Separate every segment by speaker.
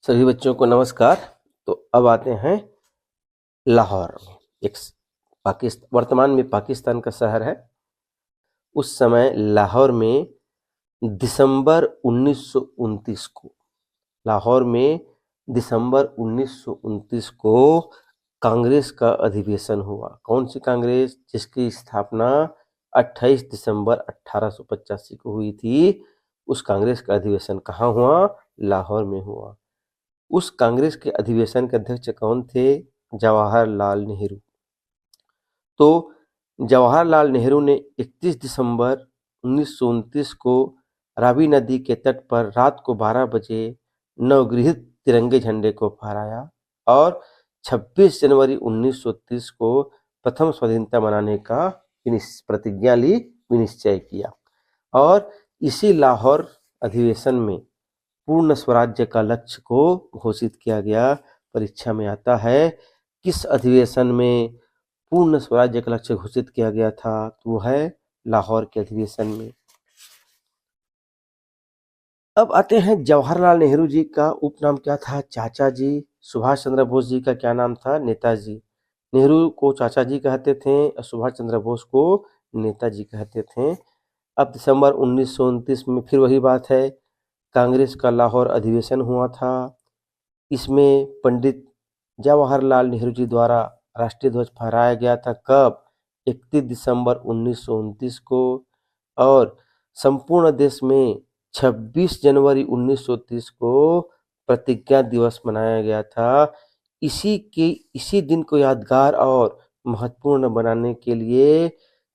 Speaker 1: सभी बच्चों को नमस्कार। तो अब आते हैं लाहौर। एक वर्तमान में पाकिस्तान का शहर है। उस समय लाहौर में दिसंबर 1929 को लाहौर में दिसंबर 1929 को कांग्रेस का अधिवेशन हुआ। कौन सी कांग्रेस? जिसकी स्थापना 28 दिसंबर 1885 को हुई थी। उस कांग्रेस का अधिवेशन कहाँ हुआ? लाहौर में हुआ। उस कांग्रेस के अधिवेशन के अध्यक्ष कौन थे? जवाहरलाल नेहरू। तो जवाहरलाल नेहरू ने 31 दिसंबर 1929 को रावी नदी के तट पर रात को 12 बजे नवगृहित तिरंगे झंडे को फहराया और 26 जनवरी 1930 को प्रथम स्वाधीनता मनाने का प्रतिज्ञा ली, निश्चय किया। और इसी लाहौर अधिवेशन में पूर्ण स्वराज्य का लक्ष्य को घोषित किया गया। परीक्षा में आता है किस अधिवेशन में पूर्ण स्वराज्य का लक्ष्य घोषित किया गया था? तो वो है लाहौर के अधिवेशन में। अब आते हैं जवाहरलाल नेहरू जी का उपनाम क्या था? चाचा जी। सुभाष चंद्र बोस जी का क्या नाम था? नेताजी। नेहरू को चाचा जी कहते थे और सुभाष चंद्र बोस को नेताजी कहते थे। अब दिसंबर 1929 में फिर वही बात है, कांग्रेस का लाहौर अधिवेशन हुआ था। इसमें पंडित जवाहरलाल नेहरू जी द्वारा राष्ट्रीय ध्वज फहराया गया था। कब? 31 दिसंबर 1929 को। और संपूर्ण देश में 26 जनवरी 1930 को प्रतिज्ञा दिवस मनाया गया था। इसी दिन को यादगार और महत्वपूर्ण बनाने के लिए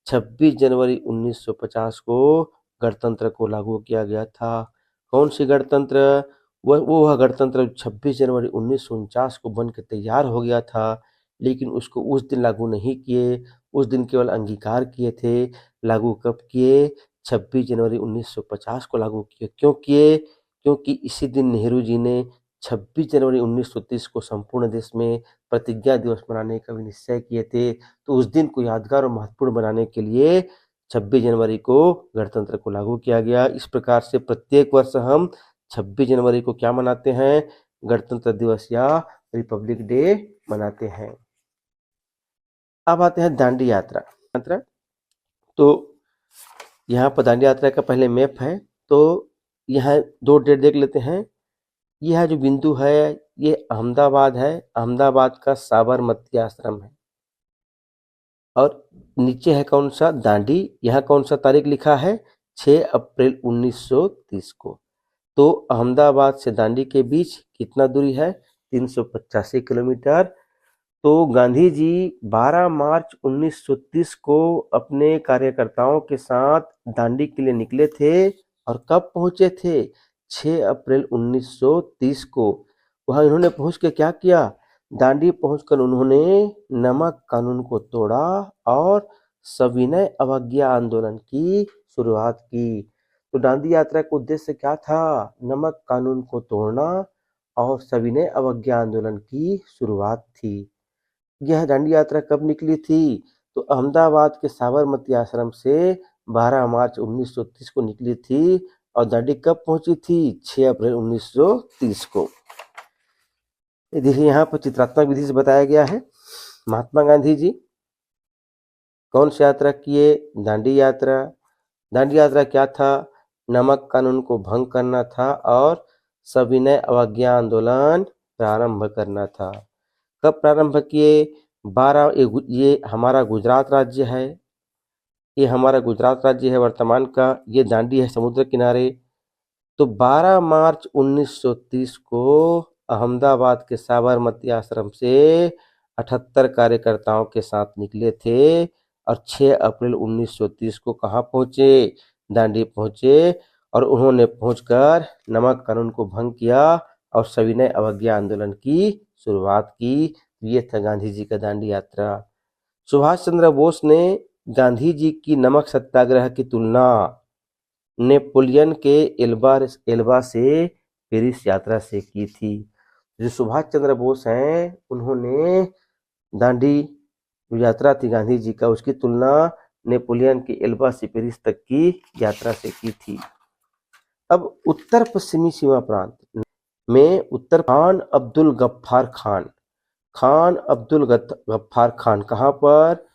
Speaker 1: 26 जनवरी 1950 को गणतंत्र को लागू किया गया था। कौन सी गणतंत्र? वह गणतंत्र 26 जनवरी 1949 को बन के तैयार हो गया था, लेकिन उसको उस दिन लागू नहीं किए। उस दिन केवल अंगीकार किए थे। लागू कब किए? 26 जनवरी 1950 को लागू किए। क्यों किए? क्योंकि इसी दिन नेहरू जी ने 26 जनवरी 1930 को संपूर्ण देश में प्रतिज्ञा दिवस मनाने का भी निश्चय किए थे। तो उस दिन को यादगार और महत्वपूर्ण बनाने के लिए 26 जनवरी को गणतंत्र को लागू किया गया। इस प्रकार से प्रत्येक वर्ष हम 26 जनवरी को क्या मनाते हैं? गणतंत्र दिवस या रिपब्लिक डे मनाते हैं। अब आते हैं दांडी यात्रा। तो यहाँ पर दांडी यात्रा का पहले मैप है। तो यहाँ दो डेट देख लेते हैं। यह जो बिंदु है ये अहमदाबाद है। अहमदाबाद का साबरमती आश्रम है। और नीचे है कौन सा? दांडी। यहाँ कौन सा तारीख लिखा है? 6 अप्रैल 1930 को। तो अहमदाबाद से दांडी के बीच कितना दूरी है? 385 किलोमीटर। तो गांधी जी 12 मार्च 1930 को अपने कार्यकर्ताओं के साथ दांडी के लिए निकले थे। और कब पहुंचे थे? 6 अप्रैल 1930 को। वहां इन्होंने पहुंच के क्या किया? दांडी पहुंचकर उन्होंने नमक कानून को तोड़ा और सविनय अवज्ञा आंदोलन की शुरुआत की। तो दांडी यात्रा का उद्देश्य क्या था? नमक कानून को तोड़ना और सविनय अवज्ञा आंदोलन की शुरुआत थी। यह दांडी यात्रा कब निकली थी? तो अहमदाबाद के साबरमती आश्रम से 12 मार्च 1930 को निकली थी। और दांडी कब पहुंची थी? 6 अप्रैल 1930 को। देखिए यहाँ पर चित्रात्मक विधि से बताया गया है। महात्मा गांधी जी कौन सी यात्रा किए? दांडी यात्रा। दांडी यात्रा क्या था? नमक कानून को भंग करना था और सविनय अवज्ञा आंदोलन प्रारंभ करना था। कब प्रारंभ किए? 12 ये हमारा गुजरात राज्य है। ये हमारा गुजरात राज्य है वर्तमान का। ये दांडी है समुद्र किनारे। तो 12 मार्च 1930 को अहमदाबाद के साबरमती आश्रम से 78 कार्यकर्ताओं के साथ निकले थे। और 6 अप्रैल 1930 को कहाँ पहुँचे? दांडी पहुँचे। और उन्होंने पहुंचकर नमक कानून को भंग किया और सविनय अवज्ञा आंदोलन की शुरुआत की। ये था गांधी जी का दांडी यात्रा। सुभाष चंद्र बोस ने गांधी जी की नमक सत्याग्रह की तुलना नेपोलियन के एल्बा से पेरिस यात्रा से की थी। जो सुभाष चंद्र बोस हैं उन्होंने दांडी यात्रा थी गांधी जी का, उसकी तुलना नेपोलियन के एल्बा से पेरिस तक की यात्रा से की थी। अब उत्तर पश्चिमी सीमा प्रांत में उत्तर खान अब्दुल गफ्फार खान, खान अब्दुल गफ्फार खान कहाँ पर?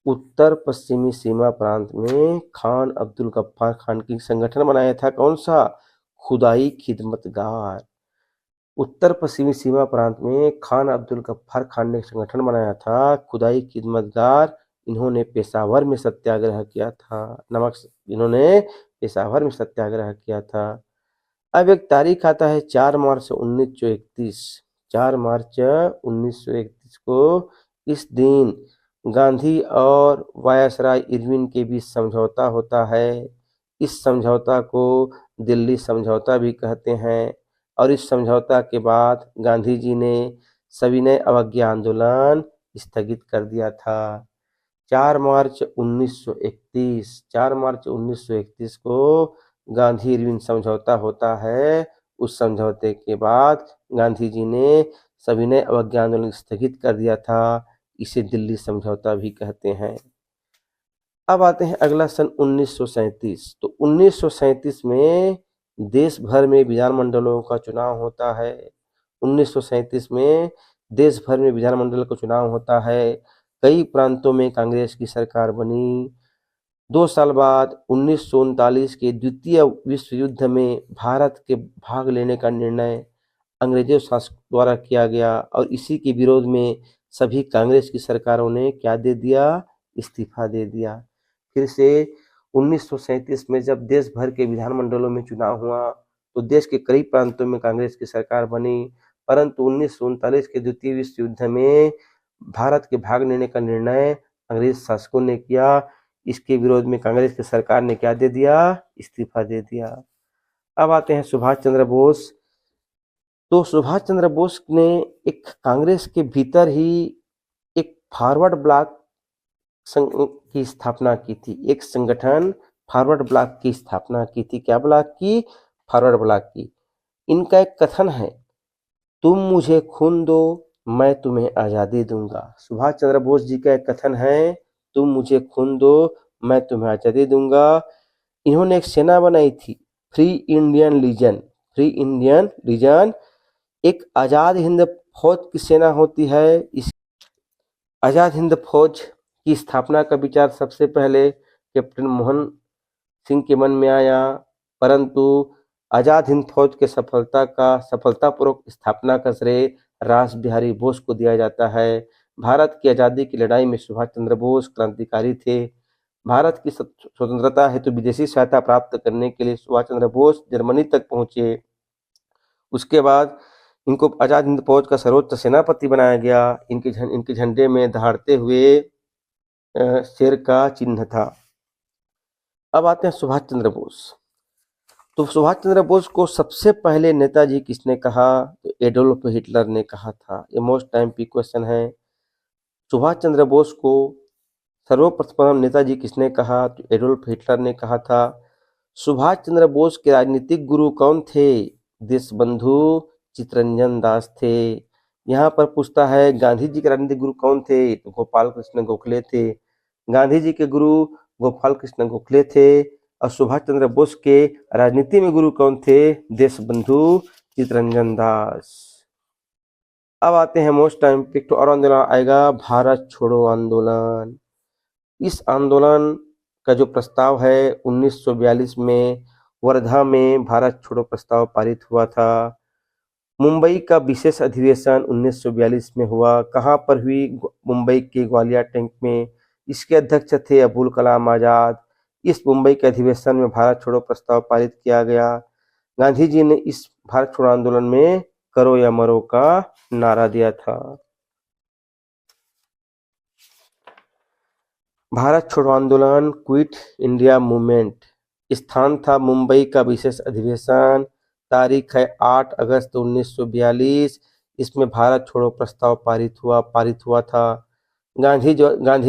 Speaker 1: उत्तर पश्चिमी सीमा प्रांत में खान अब्दुल गफ्फार खान की संगठन बनाया था। कौन सा? खुदाई खिदमतगार। उत्तर पश्चिमी सीमा प्रांत में खान अब्दुल गफ्फार खान ने संगठन बनाया था खुदाई खिदमतगार। इन्होंने पेशावर में सत्याग्रह किया था। इन्होंने पेशावर में सत्याग्रह किया था। अब एक तारीख आता है 4 मार्च 1931। 4 मार्च 1931 को इस दिन गांधी और वायसराय इरविन के बीच समझौता होता है। इस समझौता को दिल्ली समझौता भी कहते हैं। और इस समझौता के बाद गांधी जी ने सविनय अवज्ञा आंदोलन स्थगित कर दिया था। 4 मार्च 1931, 4 मार्च 1931 को गांधी इरविन समझौता होता है। उस समझौते के बाद गांधी जी ने सविनय अवज्ञा आंदोलन स्थगित कर दिया था। इसे दिल्ली समझौता भी कहते हैं। अब आते हैं अगला सन 1937। तो 1937 में देश भर में विधानमंडलों का चुनाव होता है। 1937 में देश भर में विधानमंडल का चुनाव होता है। कई प्रांतों में कांग्रेस की सरकार बनी। 2 साल बाद 1939 के द्वितीय विश्व युद्ध में भारत के भाग लेने का निर्णय अंग्रेजों शासक द्वारा किया गया और इसी के विरोध में सभी कांग्रेस की सरकारों ने क्या दे दिया? इस्तीफा दे दिया। फिर से 1937 में जब देश भर के विधानमंडलों में चुनाव हुआ तो देश के कई प्रांतों में कांग्रेस की सरकार बनी, परंतु 1939 के द्वितीय विश्व युद्ध में भारत के भाग लेने का निर्णय अंग्रेज शासकों ने किया। इसके विरोध में कांग्रेस की सरकार ने क्या दे दिया? इस्तीफा दे दिया। अब आते हैं सुभाष चंद्र बोस। तो सुभाष चंद्र बोस ने एक कांग्रेस के भीतर ही एक फॉरवर्ड ब्लॉक की स्थापना की थी। एक संगठन फॉरवर्ड ब्लॉक की स्थापना की थी। क्या ब्लॉक की? फॉरवर्ड ब्लॉक की। इनका एक कथन है, तुम मुझे खून दो मैं तुम्हें आज़ादी दूंगा। सुभाष चंद्र बोस जी का एक कथन है, तुम मुझे खून दो मैं तुम्हें आज़ादी दूंगा। इन्होंने एक सेना बनाई थी, free Indian legion. Free Indian legion एक आज़ाद हिंद फौज की सेना होती है। इस आज़ाद हिंद फौज की स्थापना का विचार सबसे पहले कैप्टन मोहन सिंह के मन में आया, परंतु आज़ाद हिंद फौज के सफलतापूर्वक स्थापना का श्रेय रास बिहारी बोस को दिया जाता है। भारत की आज़ादी की लड़ाई में सुभाष चंद्र बोस क्रांतिकारी थे। भारत की स्वतंत्रता हेतु विदेशी सहायता प्राप्त करने के लिए सुभाष चंद्र बोस जर्मनी तक पहुंचे। उसके बाद इनको आज़ाद हिंद फौज का सर्वोच्च सेनापति बनाया गया। इनके झंडे में दहाड़ते हुए शेर का चिन्ह था। अब आते हैं सुभाष चंद्र बोस। तो सुभाष चंद्र बोस को सबसे पहले नेताजी किसने कहा? तो एडोल्फ हिटलर ने कहा था। ये मोस्ट टाइम पी क्वेश्चन है। सुभाष चंद्र बोस को सर्वप्रथम नेताजी किसने कहा? तो एडोल्फ हिटलर ने कहा था। सुभाष चंद्र बोस के राजनीतिक गुरु कौन थे? देशबंधु चित्तरंजन दास थे। यहाँ पर पूछता है गांधी जी के राजनीतिक गुरु कौन थे? तो गोपाल कृष्ण गोखले थे। गांधी जी के गुरु गोपाल कृष्ण गोखले थे और सुभाष चंद्र बोस के राजनीति में गुरु कौन थे? देशबंधु चित्तरंजन दास। अब आते हैं मोस्ट टाइम पे और आंदोलन आएगा, भारत छोड़ो आंदोलन। इस आंदोलन का जो प्रस्ताव है 1942 में वर्धा में भारत छोड़ो प्रस्ताव पारित हुआ था। मुंबई का विशेष अधिवेशन 1942 में हुआ। कहाँ पर हुई? मुंबई के ग्वालियर टैंक में। इसके अध्यक्ष थे अबुल कलाम आजाद। इस मुंबई के अधिवेशन में भारत छोड़ो प्रस्ताव पारित किया गया। गांधी जी ने इस भारत छोड़ो आंदोलन में करो या मरो का नारा दिया था। भारत छोड़ो आंदोलन, क्विट इंडिया मूवमेंट। स्थान था मुंबई का विशेष अधिवेशन। तारीख है 8 अगस्त 1942। इसमें भारत छोड़ो प्रस्ताव पारित हुआ था। गांधी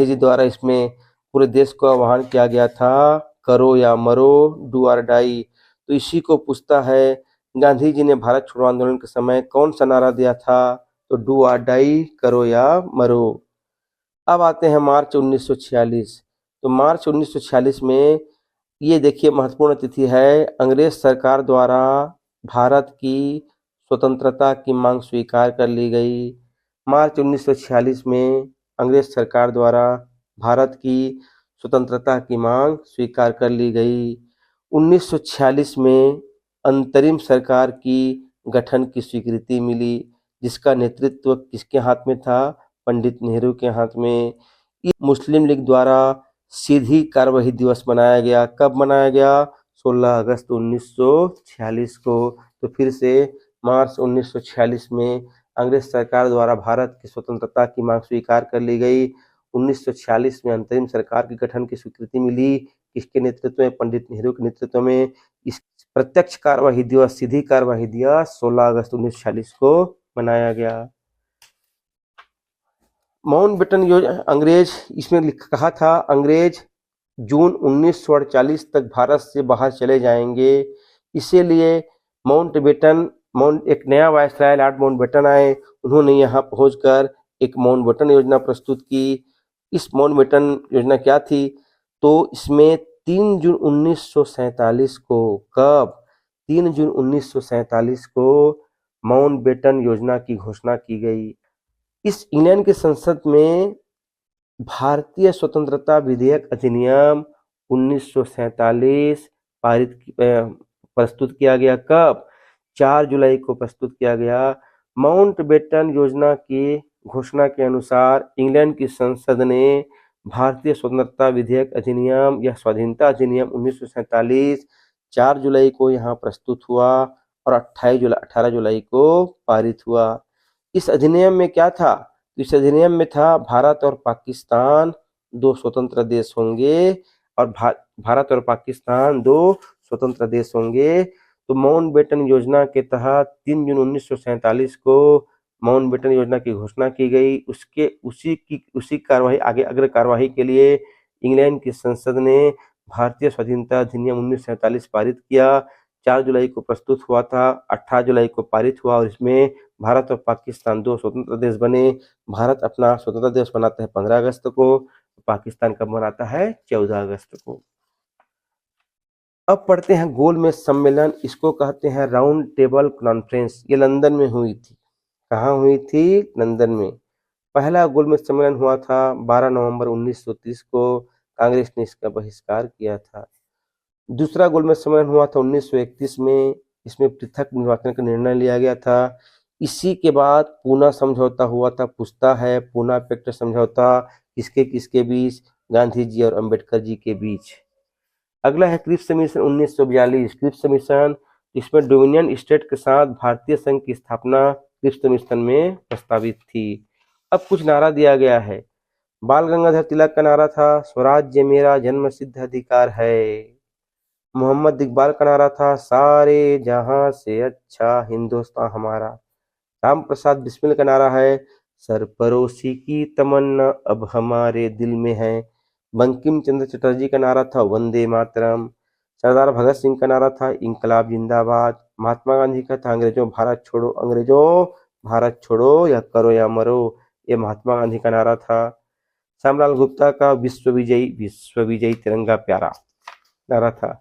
Speaker 1: जी द्वारा इसमें पूरे देश को आह्वान किया गया था, करो या मरो, डू और डाई। तो इसी को पूछता है गांधी जी ने भारत छोड़ो आंदोलन के समय कौन सा नारा दिया था? तो डू और डाई, करो या मरो। अब आते हैं मार्च 1946। तो मार्च 1946 में ये देखिए महत्वपूर्ण तिथि है। अंग्रेज सरकार द्वारा भारत की स्वतंत्रता की मांग स्वीकार कर ली गई। मार्च 1946 में अंग्रेज सरकार द्वारा भारत की स्वतंत्रता की मांग स्वीकार कर ली गई। 1946 में अंतरिम सरकार की गठन की स्वीकृति मिली, जिसका नेतृत्व किसके हाथ में था? पंडित नेहरू के हाथ में। मुस्लिम लीग द्वारा सीधी कार्यवाही दिवस मनाया गया। कब मनाया गया? 16 अगस्त 1946 को। तो फिर से मार्च 1946 में अंग्रेज सरकार द्वारा भारत की स्वतंत्रता की मांग स्वीकार कर ली गई। 1946 में अंतरिम सरकार के गठन की स्वीकृति मिली। किसके नेतृत्व में? पंडित नेहरू के नेतृत्व में। इस प्रत्यक्ष कार्यवाही दिवस, सीधी कार्यवाही दिवस 16 अगस्त 1946 को मनाया गया। माउंटबेटन योजना, अंग्रेज, इसमें कहा था अंग्रेज जून 1948 तक भारत से बाहर चले जाएंगे। इसीलिए एक नया वायसराय लॉर्ड माउंटबेटन आए। उन्होंने यहाँ पहुंचकर एक माउंटबेटन योजना प्रस्तुत की। इस माउंटबेटन योजना क्या थी? तो इसमें 3 जून 1947 को, कब? 3 जून 1947 को माउंटबेटन योजना की घोषणा की गई। इस इंग्लैंड की संसद में भारतीय स्वतंत्रता विधेयक अधिनियम 1947 प्रस्तुत किया गया। कब? 4 जुलाई को प्रस्तुत किया गया। माउंटबेटन योजना की घोषणा के अनुसार इंग्लैंड की संसद ने भारतीय स्वतंत्रता विधेयक अधिनियम या स्वाधीनता अधिनियम 1947 4 जुलाई को यहाँ प्रस्तुत हुआ और 18 जुलाई को पारित हुआ। इस अधिनियम में क्या था? इस अधिनियम में था भारत और पाकिस्तान 2 स्वतंत्र देश होंगे और भारत और पाकिस्तान 2 स्वतंत्र देश होंगे। तो माउंटबेटन योजना के तहत 3 जून 1947 को माउंटबेटन योजना की घोषणा की गई। उसी कार्यवाही, आगे अग्र कार्यवाही के लिए इंग्लैंड की संसद ने भारतीय स्वाधीनता अधिनियम 1947 पारित किया। 4 जुलाई को प्रस्तुत हुआ था, 18 जुलाई को पारित हुआ और इसमें भारत और पाकिस्तान 2 स्वतंत्र देश बने। भारत अपना स्वतंत्र देश बनाता है 15 अगस्त को, पाकिस्तान कब मनाता है? 14 अगस्त को। अब पढ़ते हैं गोलमेज सम्मेलन। इसको कहते हैं राउंड टेबल कॉन्फ्रेंस। ये लंदन में हुई थी। कहाँ हुई थी? लंदन में। पहला गोलमेज सम्मेलन हुआ था 12 नवंबर 1930 को। कांग्रेस ने इसका बहिष्कार किया था। दूसरा गोलमेज सम्मेलन हुआ था 1931 में। इसमें पृथक निर्वाचन का निर्णय लिया गया था। इसी के बाद पूना समझौता हुआ था। पूछता है पूना पैक्ट समझौता किसके बीच? गांधी जी और अंबेडकर जी के बीच। अगला है क्रिप्स कमीशन 1942। क्रिप्स कमीशन, इसमें डोमिनियन स्टेट के साथ भारतीय संघ की स्थापना क्रिप्स कमीशन में प्रस्तावित थी। अब कुछ नारा दिया गया है। बाल गंगाधर तिलक का नारा था स्वराज्य मेरा जन्मसिद्ध अधिकार है। मोहम्मद इकबाल का नारा था सारे जहां से अच्छा हिंदुस्तान हमारा। राम प्रसाद बिस्मिल का नारा है सरपरोशी की तमन्ना अब हमारे दिल में है। बंकिम चंद्र चटर्जी का नारा था वंदे मातरम। सरदार भगत सिंह का नारा था इंकलाब जिंदाबाद। महात्मा गांधी का था अंग्रेजों भारत छोड़ो या करो या मरो। ये महात्मा गांधी का नारा था। श्यामलाल गुप्ता का विश्व विजयी तिरंगा प्यारा नारा था।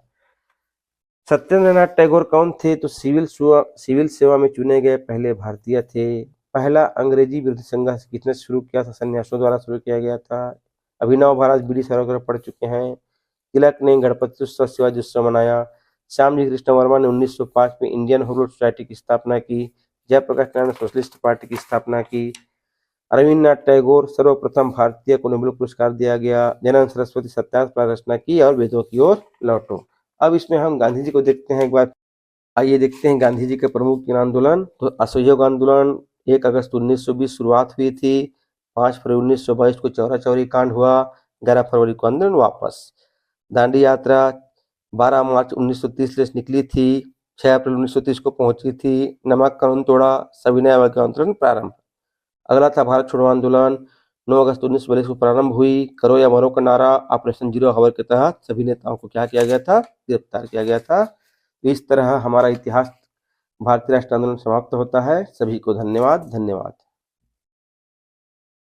Speaker 1: सत्येंद्रनाथ टैगोर कौन थे? तो सिविल सेवा में चुने गए पहले भारतीय थे। पहला अंग्रेजी विरुद्ध संघर्ष किसने शुरू किया था? सन्यासियों द्वारा शुरू किया गया था। अभिनव महाराज बीडी सरोवर पढ़ चुके हैं। तिलक ने गणपति उत्सव शिवाजी उत्सव मनाया। श्यामजी कृष्ण वर्मा ने 1905 में इंडियन होम रूल सोसाइटी की स्थापना की। जयप्रकाश नारायण ने सोशलिस्ट पार्टी की स्थापना की। रविन्द्रनाथ टैगोर सर्वप्रथम भारतीय को नोबेल पुरस्कार दिया गया। दयानंद सरस्वती सत्याग्रह रचना की और वेदों की ओर लौटो। अब इसमें हम गांधी जी को देखते हैं एक बार। आइए देखते हैं गांधी जी के प्रमुख जन आंदोलन। तो असहयोग आंदोलन 1 अगस्त 1920 शुरुआत हुई थी। 5 फरवरी 1922 को चौरा चौरी कांड हुआ। 11 फरवरी को आंदोलन वापस। दांडी यात्रा 12 मार्च 1930 से निकली थी। 6 अप्रैल 1930 को पहुंची थी। नमक कानून तोड़ा, सविनय अवज्ञा आंदोलन प्रारंभ। अगला था भारत छोड़ो आंदोलन। 9 अगस्त 1942 को प्रारंभ हुई। करो या मरो का नारा ऑपरेशन जीरो हावर के तहत सभी नेताओं को क्या किया गया था? गिरफ्तार किया गया था। इस तरह हमारा इतिहास भारतीय राष्ट्र आंदोलन समाप्त होता है। सभी को धन्यवाद।